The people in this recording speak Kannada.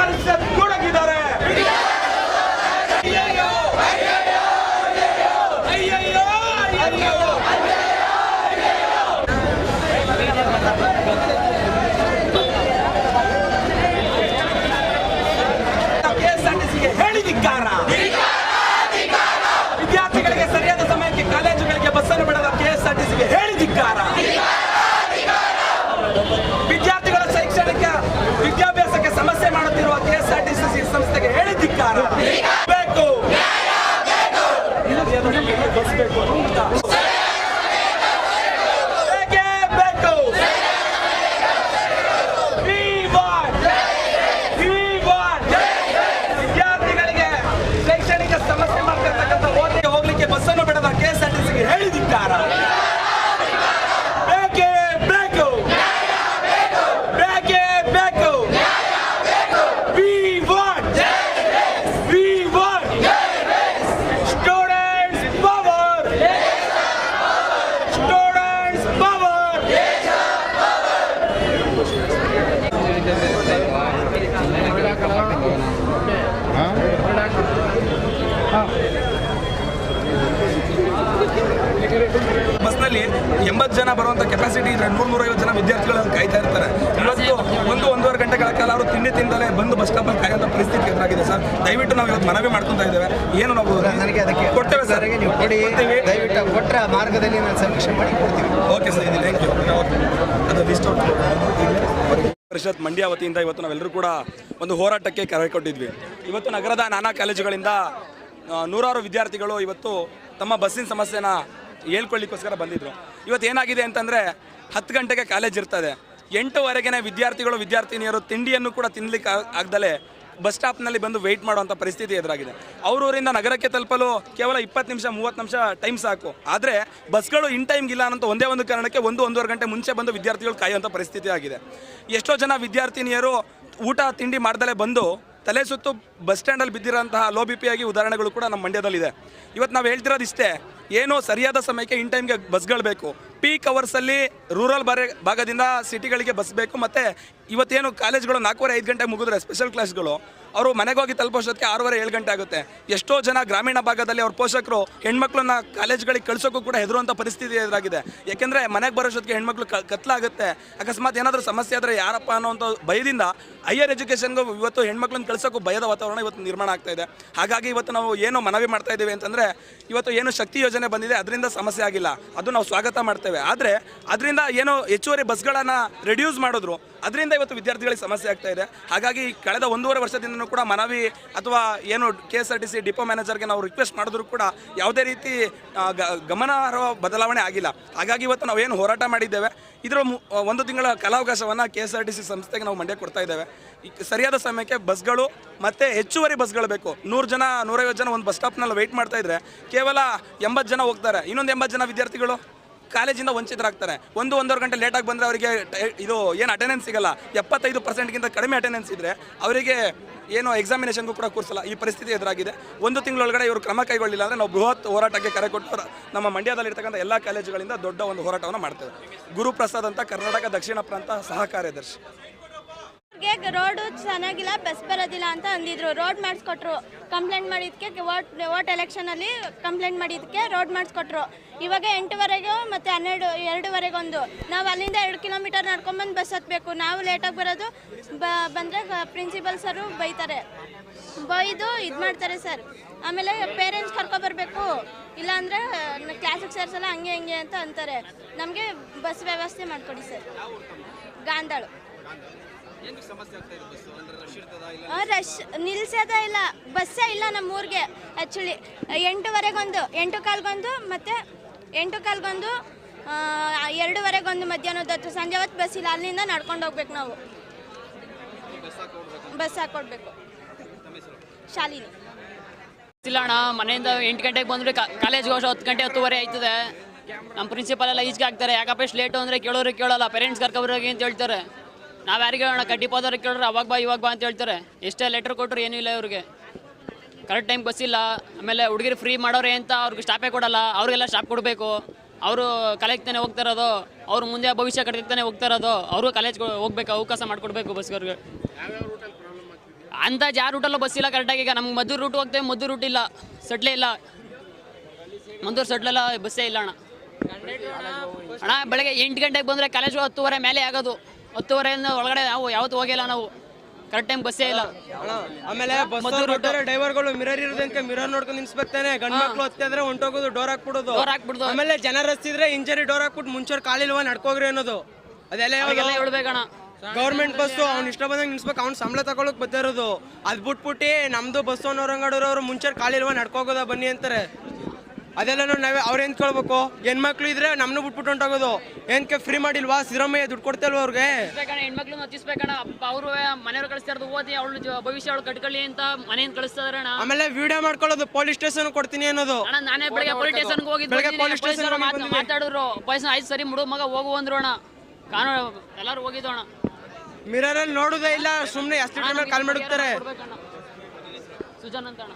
ಪರಿಷತ್ ಗುಡುಗಿದ್ದಾರೆ. ಕೆಎಸ್ಆರ್ಟಿಸಿಗೆ ಹೇಳಿದಿಕ್ಕಾರ. ವಿದ್ಯಾರ್ಥಿಗಳಿಗೆ ಸರಿಯಾದ ಸಮಯಕ್ಕೆ ಕಾಲೇಜುಗಳಿಗೆ ಬಸ್ಸನ್ನು ಬಿಡದ ಕೆಎಸ್ಆರ್ಟಿಸಿಗೆ ಹೇಳಿದಿಕ್ಕಾರ. ವಿದ್ಯಾರ್ಥಿಗಳ ಶೈಕ್ಷಣಿಕ ವಿದ್ಯಾಭ್ಯಾಸಕ್ಕೆ ಸಮಸ್ಯೆ ಮಾಡುತ್ತಿರುವ ಕೆಎಸ್ಆರ್ಟಿಸಿ ಸಂಸ್ಥೆಗೆ ಹೇಳಿದಿಕ್ಕಾರ. ಬೇಕು ಬಸ್ ಬೇಕು ವಿದ್ಯಾರ್ಥಿಗಳಿಗೆ ಶೈಕ್ಷಣಿಕ ಸಮಸ್ಯೆ ಮಾಡ್ತಿರ್ತಕ್ಕಂಥ ಓದಿಗೆ ಹೋಗ್ಲಿಕ್ಕೆ ಬಸ್ಸನ್ನು ಬಿಡದ ಕೆಎಸ್ಆರ್ಟಿಸಿಗೆ ಹೇಳಿದಿಕ್ಕಾರ. ಬೇಕೇ ಬೇಕು, ಬೇಕೇ ಬೇಕು. We want students power, students power. ಬಸ್ನಲ್ಲಿ 80 ಜನ ಬರುವಂತ ಕೆಪಾಸಿಟಿ ಇದ್ರೆ 100-150 ಜನ ವಿದ್ಯಾರ್ಥಿಗಳು ಕಾಯ್ತಾ ಇರ್ತಾರೆ. ಇವತ್ತು 1-1.5 ಗಂಟೆಗಳ ಕಾಲ ಅವರು ತಿಂಡಿ ತಿಂದಲೇ ಬಂದು ಬಸ್ ಸ್ಟಾಪ್ ಅಲ್ಲಿ ಕಾಯುವಂತ ಪರಿಸ್ಥಿತಿ ಎದುರಾಗಿದೆ ಸರ್. ದಯವಿಟ್ಟು ನಾವು ಇವತ್ತು ಮನವಿ ಮಾಡ್ಕೊಂತ ಇದ್ದೇವೆ. ಏನು ನಾವು ನನಗೆ ಅದಕ್ಕೆ ಕೊಡ್ತೇವೆ ಸರ್, ನೀವು ಕೊಡಿ, ದಯವಿಟ್ಟು ಕೊಟ್ಟರೆ ಮಾರ್ಗದಲ್ಲಿ ನಾನು ಸಮೀಕ್ಷೆ ಮಾಡಿ ಕೊಡ್ತೀವಿ. Okay sir, thank you. ಅದು ಲಿಸ್ಟ್ ಪರಿಷತ್ ಮಂಡ್ಯ ವತಿಯಿಂದ ಇವತ್ತು ನಾವೆಲ್ಲರೂ ಕೂಡ ಒಂದು ಹೋರಾಟಕ್ಕೆ ಕರೆ ಕೊಟ್ಟಿದ್ವಿ. ಇವತ್ತು ನಗರದ ನಾನಾ ಕಾಲೇಜುಗಳಿಂದ ನೂರಾರು ವಿದ್ಯಾರ್ಥಿಗಳು ಇವತ್ತು ತಮ್ಮ ಬಸ್ಸಿನ ಸಮಸ್ಯೆನ ಹೇಳ್ಕೊಳ್ಳಿಕ್ಕೋಸ್ಕರ ಬಂದಿದ್ರು. ಇವತ್ತು ಏನಾಗಿದೆ ಅಂತಂದರೆ 10 ಗಂಟೆಗೆ ಕಾಲೇಜ್ ಇರ್ತದೆ, 8:00ವರೆಗೆ ವಿದ್ಯಾರ್ಥಿಗಳು ವಿದ್ಯಾರ್ಥಿನಿಯರು ತಿಂಡಿಯನ್ನು ಕೂಡ ತಿನ್ನಲಿಕ್ಕೆ ಆಗದಲೇ ಬಸ್ ಸ್ಟಾಪ್ನಲ್ಲಿ ಬಂದು ವೆಯ್ಟ್ ಮಾಡುವಂಥ ಪರಿಸ್ಥಿತಿ ಎದುರಾಗಿದೆ. ಅವರೂರಿಂದ ನಗರಕ್ಕೆ ತಲುಪಲು ಕೇವಲ 20 ನಿಮಿಷ 30 ನಿಮಿಷ ಟೈಮ್ ಸಾಕು. ಆದರೆ ಬಸ್ಗಳು ಇನ್ ಟೈಮ್ಗಿಲ್ಲ ಅನ್ನೋ ಒಂದೇ ಒಂದು ಕಾರಣಕ್ಕೆ 1-1.5 ಗಂಟೆ ಮುಂಚೆ ಬಂದು ವಿದ್ಯಾರ್ಥಿಗಳು ಕಾಯುವಂಥ ಪರಿಸ್ಥಿತಿ ಆಗಿದೆ. ಎಷ್ಟೋ ಜನ ವಿದ್ಯಾರ್ಥಿನಿಯರು ಊಟ ತಿಂಡಿ ಮಾಡ್ದಲೇ ಬಂದು ತಲೆ ಸುತ್ತು ಬಸ್ ಸ್ಟ್ಯಾಂಡಲ್ಲಿ ಬಿದ್ದಿರೋಂತಹ ಲೋ ಬಿ ಪಿ ಆಗಿ ಉದಾಹರಣೆಗಳು ಕೂಡ ನಮ್ಮ ಮಂಡ್ಯದಲ್ಲಿದೆ. ಇವತ್ತು ನಾವು ಹೇಳ್ತಿರೋದು ಇಷ್ಟೇ, ಏನೋ ಸರಿಯಾದ ಸಮಯಕ್ಕೆ ಇನ್ ಟೈಮ್ಗೆ ಬಸ್ಗಳು ಬೇಕು. ಪೀಕ್ ಅವರ್ಸಲ್ಲಿ ರೂರಲ್ ಭಾಗದಿಂದ ಸಿಟಿಗಳಿಗೆ ಬಸ್ ಬೇಕು. ಮತ್ತು ಇವತ್ತೇನು ಕಾಲೇಜ್ಗಳು 4:30-5 ಗಂಟೆಗೆ ಮುಗಿದ್ರೆ ಸ್ಪೆಷಲ್ ಕ್ಲಾಸ್ಗಳು ಅವರು ಮನೆಗೆ ಹೋಗಿ ತಲುಪೋಷ್ಟೊತ್ತಿಗೆ 6:30-7 ಗಂಟೆ ಆಗುತ್ತೆ. ಎಷ್ಟೋ ಜನ ಗ್ರಾಮೀಣ ಭಾಗದಲ್ಲಿ ಅವ್ರ ಪೋಷಕರು ಹೆಣ್ಮಕ್ಳನ್ನ ಕಾಲೇಜ್ಗಳಿಗೆ ಕಳ್ಸೋಕ್ಕೂ ಕೂಡ ಹೆದರುವಂಥ ಪರಿಸ್ಥಿತಿ ಎದುರಾಗಿದೆ. ಯಾಕೆಂದರೆ ಮನೆಗೆ ಬರೋಷ್ಟೊತ್ತಿಗೆ ಹೆಣ್ಮಕ್ಳು ಕತ್ಲಾಗುತ್ತೆ. ಅಕಸ್ಮಾತ್ ಏನಾದರೂ ಸಮಸ್ಯೆ ಆದರೆ ಯಾರಪ್ಪ ಅನ್ನೋಂಥ ಭಯದಿಂದ ಹೈಯರ್ ಎಜುಕೇಷನ್ಗೂ ಇವತ್ತು ಹೆಣ್ಮಕ್ಳನ್ನ ಕಳ್ಸೋಕ್ಕೂ ಭಯದ ವಾತಾವರಣ ಇವತ್ತು ನಿರ್ಮಾಣ ಆಗ್ತಾ ಇದೆ. ಹಾಗಾಗಿ ಇವತ್ತು ನಾವು ಏನು ಮನವಿ ಮಾಡ್ತಾ ಇದ್ದೀವಿ ಅಂತಂದರೆ, ಇವತ್ತು ಏನು ಶಕ್ತಿ ಯೋಜನೆ ಬಂದಿದೆ ಅದರಿಂದ ಸಮಸ್ಯೆ ಆಗಿಲ್ಲ, ಅದು ನಾವು ಸ್ವಾಗತ ಮಾಡ್ತೇವೆ. ಆದರೆ ಅದರಿಂದ ಏನೋ ಹೆಚ್ಚುವರಿ ಬಸ್ಗಳನ್ನು ರೆಡ್ಯೂಸ್ ಮಾಡಿದ್ರು, ಅದರಿಂದ ಇವತ್ತು ವಿದ್ಯಾರ್ಥಿಗಳಿಗೆ ಸಮಸ್ಯೆ ಆಗ್ತಾ ಇದೆ. ಹಾಗಾಗಿ ಕಳೆದ 1.5 ವರ್ಷದಿಂದ ಕೂಡ ಮನವಿ ಅಥವಾ ಏನು ಕೆಎಸ್ಆರ್ಟಿಸಿ ಡಿಪೋ ಮ್ಯಾನೇಜರ್ಗೆ ನಾವು ರಿಕ್ವೆಸ್ಟ್ ಮಾಡಿದ್ರು ಕೂಡ ಯಾವುದೇ ರೀತಿ ಗಮನಾರ್ಹ ಬದಲಾವಣೆ ಆಗಿಲ್ಲ. ಹಾಗಾಗಿ ಇವತ್ತು ನಾವು ಏನು ಹೋರಾಟ ಮಾಡಿದ್ದೇವೆ, ಇದರ 1 ತಿಂಗಳ ಕಾಲಾವಕಾಶವನ್ನು ಕೆಎಸ್ಆರ್ಟಿಸಿ ಸಂಸ್ಥೆಗೆ ನಾವು ಮಂಡ್ಯ ಕೊಡ್ತಾ ಇದ್ದೇವೆ. ಸರಿಯಾದ ಸಮಯಕ್ಕೆ ಬಸ್ಗಳು ಮತ್ತು ಹೆಚ್ಚುವರಿ ಬಸ್ಗಳು ಬೇಕು. 100 ಜನ 150 ಜನ ಒಂದು ಬಸ್ ಸ್ಟಾಪ್ನಲ್ಲಿ ವೆಯ್ಟ್ ಮಾಡ್ತಾ ಇದ್ರೆ ಕೇವಲ 80 ಜನ ಹೋಗ್ತಾರೆ, ಇನ್ನೊಂದು 80 ಜನ ವಿದ್ಯಾರ್ಥಿಗಳು ಕಾಲೇಜಿಂದ ವಂಚಿತರಾಗ್ತಾರೆ. 1-1.5 ಗಂಟೆ ಲೇಟಾಗಿ ಬಂದರೆ ಅವರಿಗೆ ಇದು ಏನು ಅಟೆಂಡೆನ್ಸ್ ಸಿಗಲ್ಲ. 75%ಗಿಂತ ಕಡಿಮೆ ಅಟೆಂಡೆನ್ಸ್ ಇದ್ದರೆ ಅವರಿಗೆ ಏನು ಎಕ್ಸಾಮಿನೇಷನ್ಗೂ ಕೂಡ ಕೂರಿಸಲ್ಲ. ಈ ಪರಿಸ್ಥಿತಿ ಎದುರಾಗಿದೆ. 1 ತಿಂಗಳೊಳಗಡೆ ಇವರು ಕ್ರಮ ಕೈಗೊಳ್ಳಿಲ್ಲ ಅಂದರೆ ನಾವು ಬೃಹತ್ ಹೋರಾಟಕ್ಕೆ ಕರೆ ಕೊಟ್ಟು ನಮ್ಮ ಮಂಡ್ಯದಲ್ಲಿರ್ತಕ್ಕಂಥ ಎಲ್ಲ ಕಾಲೇಜುಗಳಿಂದ ದೊಡ್ಡ ಒಂದು ಹೋರಾಟವನ್ನು ಮಾಡ್ತೇವೆ. ಗುರುಪ್ರಸಾದ್ ಅಂತ, ಕರ್ನಾಟಕ ದಕ್ಷಿಣ ಪ್ರಾಂತ ಸಹ ಕಾರ್ಯದರ್ಶಿ. ರೋಡು ಚೆನ್ನಾಗಿಲ್ಲ, ಬಸ್ ಬರೋದಿಲ್ಲ ಅಂತ ಅಂದಿದ್ರು. ರೋಡ್ ಮಾಡಿಸ್ಕೊಟ್ರು. ಕಂಪ್ಲೇಂಟ್ ಮಾಡಿದ್ದಕ್ಕೆ ವೋಟ್ ಎಲೆಕ್ಷನಲ್ಲಿ ಕಂಪ್ಲೇಂಟ್ ಮಾಡಿದ್ದಕ್ಕೆ ರೋಡ್ ಮಾಡಿಸ್ಕೊಟ್ರು. ಇವಾಗ 8:00ವರೆಗೂ ಮತ್ತು 2:30 ನಾವು ಅಲ್ಲಿಂದ 2 ಕಿಲೋಮೀಟರ್ ನಡ್ಕೊಂಬಂದು ಬಸ್ ಹತ್ತಬೇಕು. ನಾವು ಲೇಟಾಗಿ ಬರೋದು, ಬಂದರೆ ಪ್ರಿನ್ಸಿಪಲ್ ಸರು ಬೈತಾರೆ, ಬೈದು ಇದು ಮಾಡ್ತಾರೆ ಸರ್. ಆಮೇಲೆ ಪೇರೆಂಟ್ಸ್ ಕರ್ಕೊಬರ್ಬೇಕು, ಇಲ್ಲಾಂದರೆ ಕ್ಲಾಸಿಗೆ ಸೇರಿಸಲ್ಲ, ಹಂಗೆ ಹಿಂಗೆ ಅಂತ ಅಂತಾರೆ. ನಮಗೆ ಬಸ್ ವ್ಯವಸ್ಥೆ ಮಾಡಿಕೊಡಿ ಸರ್. ಗಾಂಧಾಳು ರಶ್ ನಿಲ್ಸೋದೇ ಇಲ್ಲ, ಬಸ್ಸೇ ಇಲ್ಲ ನಮ್ಮೂರಿಗೆ. ಆ್ಯಕ್ಚುಲಿ 8:00ವರೆಗೊಂದು, 8:15 ಮತ್ತು 8:15 2:15 ಮಧ್ಯಾಹ್ನದ ಹೊತ್ತು, ಸಂಜೆ ಹೊತ್ತು ಬಸ್ ಇಲ್ಲ. ಅಲ್ಲಿಂದ ನಡ್ಕೊಂಡು ಹೋಗ್ಬೇಕು ನಾವು, ಬಸ್ ಹಾಕೊಡ್ಬೇಕು. ಶಾಲಿನಿ ಇಲ್ಲ ಅಣ್ಣ, ಮನೆಯಿಂದ 8 ಗಂಟೆಗೆ ಬಂದರೆ ಕಾಲೇಜ್ಗೆ ಹೋಗೋ 10 ಗಂಟೆ 10:30 ಆಯ್ತದೆ. ನಮ್ಮ ಪ್ರಿನ್ಸಿಪಲ್ ಎಲ್ಲ ಈಚೆಗೆ ಆಗ್ತಾರೆ. ಯಾಕಪ್ಪ ಇಷ್ಟು ಲೇಟು ಅಂದರೆ ಕೇಳೋರಿಗೆ ಕೇಳೋಲ್ಲ, ಪೇರೆಂಟ್ಸ್ ಕರ್ಕೊಬರೋಗಿ ಅಂತ ಹೇಳ್ತಾರೆ. ನಾವು ಯಾರಿಗೆ ಹೇಳೋಣ, ಕಡ್ಡಿಪಾದವ್ರಿಗೆ ಕೇಳಿದ್ರೆ ಅವಾಗ ಬಾ ಇವಾಗ ಬಾ ಅಂತ ಹೇಳ್ತಾರೆ. ಎಷ್ಟೇ ಲೆಟ್ರ್ ಕೊಟ್ಟರು ಏನೂ ಇಲ್ಲ ಇವ್ರಿಗೆ. ಕರೆಕ್ಟ್ ಟೈಮ್ ಬಸ್ ಇಲ್ಲ. ಆಮೇಲೆ ಹುಡುಗಿರು ಫ್ರೀ ಮಾಡೋರೆ ಅಂತ ಅವ್ರಿಗೆ ಸ್ಟಾಪೇ ಕೊಡೋಲ್ಲ, ಅವ್ರಿಗೆಲ್ಲ ಸ್ಟಾಪ್ ಕೊಡಬೇಕು. ಅವರು ಕಾಲೇಜ್ ತಾನೇ ಹೋಗ್ತಾ ಇರೋದು, ಅವ್ರು ಮುಂದೆ ಭವಿಷ್ಯ ಕಟ್ಟಿಗೆ ತಾನೇ ಹೋಗ್ತಾ ಇರೋದು. ಅವರು ಕಾಲೇಜ್ಗೆ ಹೋಗ್ಬೇಕು, ಅವಕಾಶ ಮಾಡಿಕೊಡ್ಬೇಕು ಬಸ್ಗವ್ರಿಗೆ. ಅಂತ ಯಾರ ರೂಟಲ್ಲೂ ಬಸ್ ಇಲ್ಲ ಕರೆಕ್ಟಾಗಿ. ಈಗ ನಮ್ಗೆ ಮದ್ದೂರು ರೂಟ್ ಹೋಗ್ತೇವೆ, ಮದ್ದೂರು ರೂಟ್ ಇಲ್ಲ, ಸಟ್ಲೇ ಇಲ್ಲ, ಮದ್ದೂರು ಸಟ್ಲೆಲ್ಲ ಬಸ್ಸೇ ಇಲ್ಲ ಅಣ್ಣ. ಅಣ್ಣ ಬೆಳಗ್ಗೆ 8 ಗಂಟೆಗೆ ಬಂದರೆ ಕಾಲೇಜ್ಗೆ 10:30 ಮೇಲೆ ಆಗೋದು. 10:30 ಒಳಗಡೆ ನಾವು ಯಾವತ್ತು ಹೋಗಿಲ್ಲ ನಾವು, ಕರೆಕ್ಟ್ ಟೈಮ್ ಬಸ್ಸೇ ಇಲ್ಲ. ಆಮೇಲೆ ಬಸ್ ಡ್ರೈವರ್ಗಳು ಮಿರರ್ ಇರೋದಕ್ಕೆ ಮಿರರ್ ನೋಡ್ಕೊಂಡು ನಿಲ್ಸ್ಬೇಕಾನೆ. ಗಂಡ್ ಮಕ್ಳು ಹತ್ತಿದ್ರೆ ಹೊಂಟೋಗೋದು, ಡೋರ್ ಹಾಕ್ಬಿಡೋದು. ಆಮೇಲೆ ಜನ ರಸ್ತಿದ್ರೆ ಇಂಜರಿ ಡೋರ್ ಹಾಕ್ಬಿಟ್ಟು ಮುಂಚೆ ಕಾಲಿಲ್ವ ನಡ್ಕೋಗ್ರಿ ಅನ್ನೋದು. ಅದೆಲ್ಲ ಹೇಳ್ಬೇಕಣ್ಣ. ಗೌರ್ಮೆಂಟ್ ಬಸ್ಸು ಅವ್ನು ಇಷ್ಟ ಬಂದಂಗೆ ನಿಲ್ಸ್ಬೇಕು, ಅವ್ನು ಸಂಬಳ ತಗೊಳಕ್ ಬರ್ತಿರೋದು. ಅದ್ ಬಿಟ್ಬಿಟ್ಟು ನಮ್ದು ಬಸ್ ಅವ್ರು ಮುಂಚೆ ಕಾಲಿಲ್ವ ನಡ್ಕೋಗೋದ ಬನ್ನಿ ಅಂತಾರೆ. ಅದೆಲ್ಲ ನಾವೇ ಅವ್ರು ಏನ್ ಕೇಳ್ಬೇಕು? ಹೆಣ್ಮಕ್ಳು ಇದ್ರೆ ನಮ್ನು ಬಿಟ್ಬಿಟ್ಟು ಹೊಂಟೋಗೋದು. ಏನಕ್ಕೆ ಫ್ರೀ ಮಾಡಿಲ್ವಾ? ಸಿದ್ದರಾಮಯ್ಯ ದುಡ್ಡು ಕೊಡ್ತಲ್ವ ಅವ್ರಿಗೆ? ಹೆಣ್ಮಕ್ಳು ಹತ್ತಿಸ್ಬೇಕಣ್ಣ. ಅವರು ಮನೆಯವ್ರು ಕಳಿಸ್ತಾ ಇರೋದು, ಓದಿ ಅವಳು ಭವಿಷ್ಯ ಅವಳು ಕಟ್ಕೊಳ್ಳಿ ಅಂತ ಮನೆಯಿಂದ ಕಳಿಸ್ತಾರಣ್ಣ. ಆಮೇಲೆ ವಿಡಿಯೋ ಮಾಡ್ಕೊಳ್ಳೋದು, ಪೊಲೀಸ್ ಸ್ಟೇಷನ್ ಕೊಡ್ತೀನಿ ಅನ್ನೋದು. ಅಣ್ಣ ನಾನೇ ಬೆಳಗ್ಗೆ ಪೊಲೀಸ್ ಸ್ಟೇಷನ್ಗೆ ಹೋಗಿದ್ದು, ಮಾತಾಡಿದ್ರು ಪೊಲೀಸ್ ಆಯ್ತು ಸರಿ ಮುಡು ಮಗ ಹೋಗು ಅಂದ್ರು ಅಣ್ಣ. ಕಾನೂನು ಎಲ್ಲರೂ ಹೋಗಿದ್ದು ಅಣ್ಣ. ಮಿರರಲ್ಲಿ ನೋಡುದೇ ಇಲ್ಲ, ಸುಮ್ಮನೆ ಎಷ್ಟು ಟೈಮ್ ಕಾಲ್ ಮಾಡುತ್ತಾರೆ. ಸುಜನ್ ಅಂತ ಅಣ್ಣ.